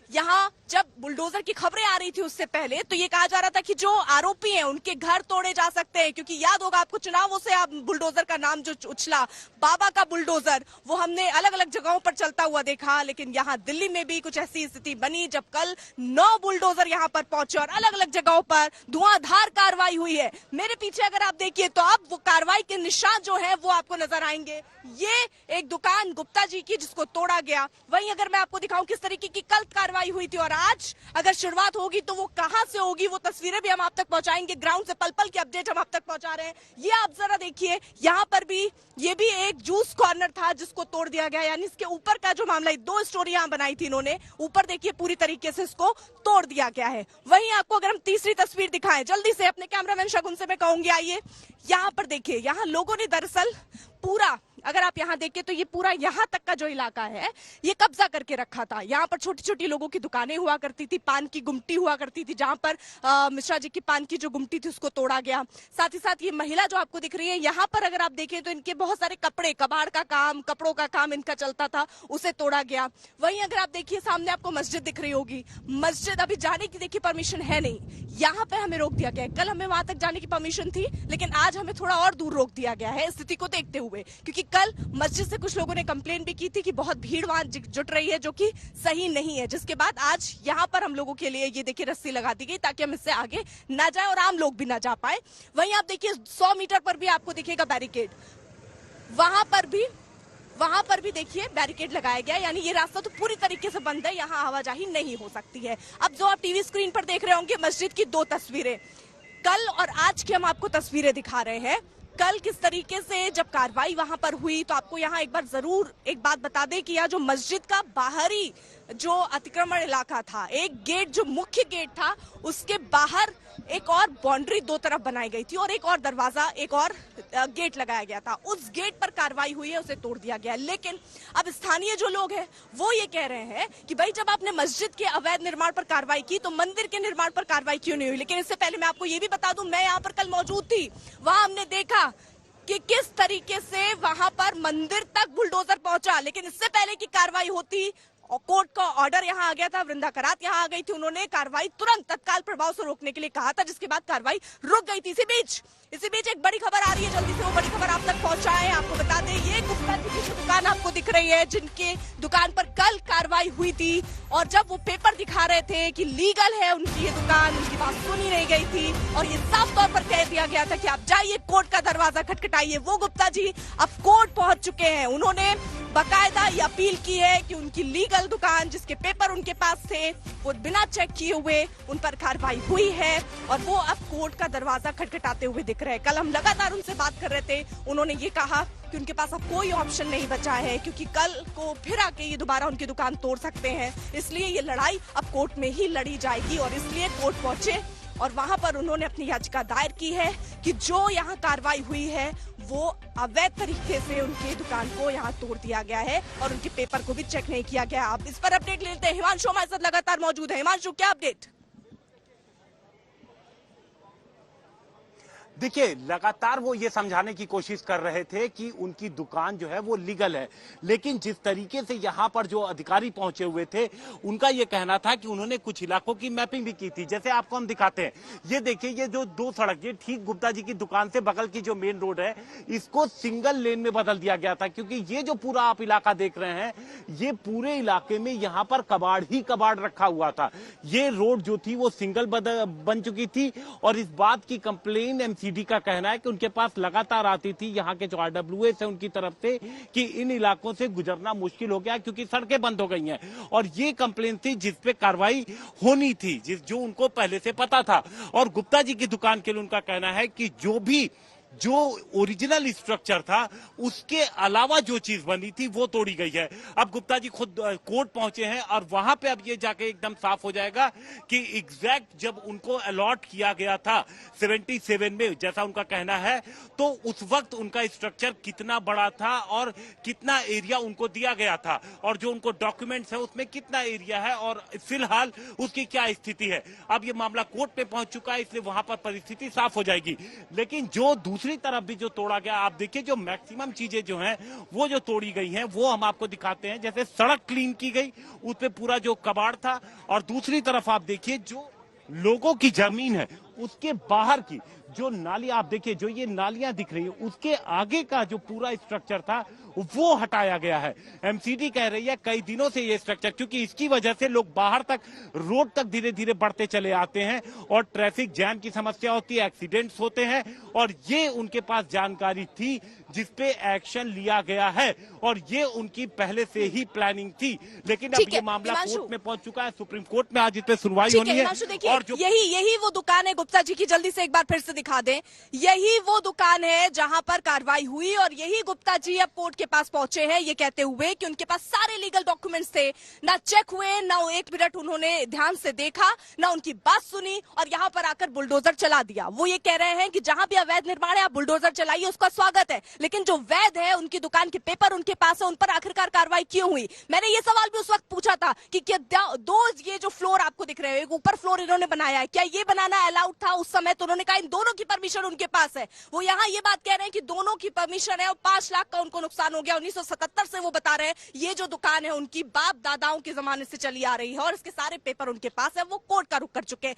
यहाँ जब बुलडोजर की खबरें आ रही थी उससे पहले तो ये कहा जा रहा था कि जो आरोपी हैं उनके घर तोड़े जा सकते हैं, क्योंकि याद होगा आपको चुनावों से आप बुलडोजर का नाम जो उछला, बाबा का बुलडोजर, वो हमने अलग अलग जगहों पर चलता हुआ देखा। लेकिन यहाँ दिल्ली में भी कुछ ऐसी स्थिति बनी जब कल 9 बुलडोजर यहाँ पर पहुंचे और अलग अलग जगहों पर धुआंधार कार्रवाई हुई है। मेरे पीछे अगर आप देखिए तो अब वो कार्रवाई के निशान जो है वो आपको नजर आएंगे। ये एक दुकान गुप्ता जी की जिसको तोड़ा गया। वहीं अगर मैं आपको दिखाऊं किस तरीके की कल कार्रवाई हुई थी और आज अगर शुरुआत होगी तो वो कहां से होगी, वो तस्वीरें भी हम आप तक पहुंचाएंगे। ग्राउंड से पल पल की अपडेट हम आप तक पहुंचा रहे हैं। ये आप जरा देखिए, यहाँ पर भी ये भी एक जूस कॉर्नर था जिसको तोड़ दिया गया, यानी इसके ऊपर का जो मामला है, 2 स्टोरी यहाँ बनाई थी इन्होंने, ऊपर देखिए पूरी तरीके से इसको तोड़ दिया गया है। वहीं आपको अगर हम तीसरी तस्वीर दिखाएं जल्दी से, अपने कैमरामैन शगुन से मैं कहूंगी आइए, यहाँ पर देखिए, यहाँ लोगों ने दरअसल पूरा, अगर आप यहाँ देखिए तो ये पूरा यहाँ तक का जो इलाका है ये कब्जा करके रखा था। यहाँ पर छोटी छोटी लोगों की दुकानें हुआ करती थी, पान की गुमटी हुआ करती थी, जहां पर मिश्रा जी की पान की जो गुमटी थी उसको तोड़ा गया। साथ ही साथ ये महिला जो आपको दिख रही है, यहाँ पर अगर आप देखें तो इनके बहुत सारे कपड़े, कबाड़ का काम, कपड़ों का काम इनका चलता था, उसे तोड़ा गया। वहीं अगर आप देखिए सामने आपको मस्जिद दिख रही होगी, मस्जिद अभी जाने की देखिए परमिशन है नहीं, यहाँ पे हमें रोक दिया गया है। कल हमें वहां तक जाने की परमिशन थी लेकिन आज हमें थोड़ा और दूर रोक दिया गया है स्थिति को देखते हुए, क्योंकि कल मस्जिद से कुछ लोगों ने कंप्लेन भी की थी कि बहुत भीड़ वहां जुट रही है, जो कि सही नहीं है। जिसके बाद आज यहाँ पर हम लोगों के लिए ये देखिए रस्सी लगा दी गई ताकि हम इससे आगे ना जाए और आम लोग भी ना जा पाए। वहीं आप देखिए 100 मीटर पर भी आपको दिखेगा बैरिकेड, वहां पर भी देखिए बैरिकेड लगाया गया, यानी ये रास्ता तो पूरी तरीके से बंद है, यहाँ आवाजाही नहीं हो सकती है। अब जो आप टीवी स्क्रीन पर देख रहे होंगे मस्जिद की 2 तस्वीरें, कल और आज की हम आपको तस्वीरें दिखा रहे हैं। कल किस तरीके से जब कार्रवाई वहां पर हुई तो आपको यहाँ एक बार जरूर एक बात बता दें कि यह जो मस्जिद का बाहरी जो अतिक्रमण इलाका था, एक गेट जो मुख्य गेट था उसके बाहर एक और बाउंड्री 2 तरफ बनाई गई थी और एक और दरवाजा, एक और गेट लगाया गया था। उस गेट पर कार्रवाई हुई है, उसे तोड़ दिया गया। लेकिन अब स्थानीय जो लोग हैं वो ये कह रहे हैं कि भाई जब आपने मस्जिद के अवैध निर्माण पर कार्रवाई की तो मंदिर के निर्माण पर कार्रवाई क्यों नहीं हुई। लेकिन इससे पहले मैं आपको ये भी बता दूं, मैं यहाँ पर कल मौजूद थी, वहां हमने देखा कि किस तरीके से वहां पर मंदिर तक बुलडोजर पहुंचा। लेकिन इससे पहले की कार्रवाई होती और कोर्ट का ऑर्डर यहाँ आ गया था, वृंदा करात यहाँ आ गई थी, उन्होंने कार्रवाई तुरंत तत्काल प्रभाव से रोकने के लिए कहा था, जिसके बाद कार्रवाई रुक गई थी। इसी बीच एक बड़ी खबर आ रही है, जल्दी से वो बड़ी खबर आप तक पहुंचाएं। आपको बता दें ये गुप्ता जी की दुकान आपको दिख रही है, जिनके दुकान पर कल कार्रवाई हुई थी और जब वो पेपर दिखा रहे थे कि लीगल है उनकी ये दुकान, उनकी बात सुनी नहीं गई थी और ये साफ तौर पर कह दिया गया था कि आप जाइए कोर्ट का दरवाजा खटखटाइए। वो गुप्ता जी अब कोर्ट पहुंच चुके हैं, उन्होंने बाकायदा ये अपील की है कि उनकी लीगल दुकान जिसके पेपर उनके पास थे वो बिना चेक किए हुए उन पर कार्रवाई हुई है और वो अब कोर्ट का दरवाजा खटखटाते हुए दिख रहे हैं। कल हम लगातार उनसे बात कर रहे थे, उन्होंने ये कहा कि उनके पास अब कोई ऑप्शन नहीं बचा है क्योंकि कल को फिर आके ये दोबारा उनकी दुकान तोड़ सकते हैं, इसलिए ये लड़ाई अब कोर्ट में ही लड़ी जाएगी और इसलिए कोर्ट पहुंचे और वहां पर उन्होंने अपनी याचिका दायर की है कि जो यहाँ कार्रवाई हुई है वो अवैध तरीके से उनकी दुकान को यहाँ तोड़ दिया गया है और उनके पेपर को भी चेक नहीं किया गया। आप इस पर अपडेट लेते हैं, हिमांशु हमारे साथ लगातार मौजूद है। हिमांशु, क्या अपडेट? देखिए, लगातार वो ये समझाने की कोशिश कर रहे थे कि उनकी दुकान जो है वो लीगल है, लेकिन जिस तरीके से यहाँ पर जो अधिकारी पहुंचे हुए थे उनका ये कहना था कि उन्होंने कुछ इलाकों की मैपिंग भी की थी। जैसे आपको हम दिखाते हैं, ये देखिए, ये जो 2 सड़क, ये ठीक गुप्ता जी की दुकान से बगल की जो मेन रोड है इसको सिंगल लेन में बदल दिया गया था, क्योंकि ये जो पूरा आप इलाका देख रहे हैं ये पूरे इलाके में यहाँ पर कबाड़ ही कबाड़ रखा हुआ था। ये रोड जो थी वो सिंगल बन चुकी थी और इस बात की कंप्लेन एमसीडी का कहना है कि उनके पास लगातार आती थी यहाँ के जो आरडब्ल्यूएस है उनकी तरफ से कि इन इलाकों से गुजरना मुश्किल हो गया क्योंकि सड़कें बंद हो गई हैं और ये कंप्लेन थी जिस पे कार्रवाई होनी थी, जो उनको पहले से पता था। और गुप्ता जी की दुकान के लिए उनका कहना है कि जो ओरिजिनल स्ट्रक्चर था उसके अलावा जो चीज बनी थी वो तोड़ी गई है। अब गुप्ता जी खुद कोर्ट पहुंचे हैं और वहां पे अब ये जाके एकदम साफ हो जाएगा कि एग्जैक्ट जब उनको अलॉट किया गया था 77 में, जैसा उनका कहना है, तो उस वक्त उनका स्ट्रक्चर कितना बड़ा था और कितना एरिया उनको दिया गया था और जो उनको डॉक्यूमेंट्स है उसमें कितना एरिया है और फिलहाल उसकी क्या स्थिति है। अब ये मामला कोर्ट पे पहुंच चुका है, इसलिए वहां पर परिस्थिति साफ हो जाएगी। लेकिन जो दूसरी तरफ भी जो तोड़ा गया, आप देखिए जो मैक्सिमम चीजें जो हैं वो जो तोड़ी गई हैं वो हम आपको दिखाते हैं। जैसे सड़क क्लीन की गई, उस पे पूरा जो कबाड़ था, और दूसरी तरफ आप देखिए जो लोगों की जमीन है उसके बाहर की जो नाली, आप देखिए जो ये नालियां दिख रही है उसके आगे का जो पूरा स्ट्रक्चर था वो हटाया गया है। एमसीडी कह रही है कई दिनों से ये स्ट्रक्चर, क्योंकि इसकी वजह से लोग बाहर तक, रोड तक धीरे धीरे बढ़ते चले आते हैं और ट्रैफिक जैम की समस्या होती है, एक्सीडेंट्स होते हैं, और ये उनके पास जानकारी थी जिसपे एक्शन लिया गया है और ये उनकी पहले से ही प्लानिंग थी। लेकिन अब ये मामला कोर्ट में पहुंच चुका है, सुप्रीम कोर्ट में आज इस पे सुनवाई होनी है। और जो यही वो दुकान है गुप्ता जी की, जल्दी से एक बार फिर से दिखा दें, यही वो दुकान है जहां पर कार्रवाई हुई और यही गुप्ता जी अब कोर्ट के पास पहुंचे हैं ये कहते हुए कि उनके पास सारे लीगल डॉक्यूमेंट्स थे, ना चेक हुए, ना एक मिनट उन्होंने ध्यान से देखा, ना उनकी बात सुनी और यहां पर आकर बुलडोजर चला दिया। वो ये कह रहे हैं कि जहां भी अवैध निर्माण है आप बुलडोजर चलाइए, उसका स्वागत है, लेकिन जो वैध है उनकी दुकान के पेपर उनके पास है, उन पर आखिरकार कार्रवाई क्यों हुई। मैंने ये सवाल भी उस वक्त पूछा था कि क्या दो ये जो फ्लोर आपको दिख रहे हैं, एक ऊपर फ्लोर इन्होंने बनाया है, क्या ये बनाना अलाउड था उस समय, तो उन्होंने कहा इन दोनों की परमिशन उनके पास है। वो यहाँ ये बात कह रहे हैं कि दोनों की परमिशन है और 5 लाख का उनको नुकसान हो गया। 1977 से वो बता रहे हैं ये जो दुकान है उनकी बाप दादाओं के जमाने से चली आ रही है और इसके सारे पेपर उनके पास है, वो कोर्ट का रुख कर चुके हैं।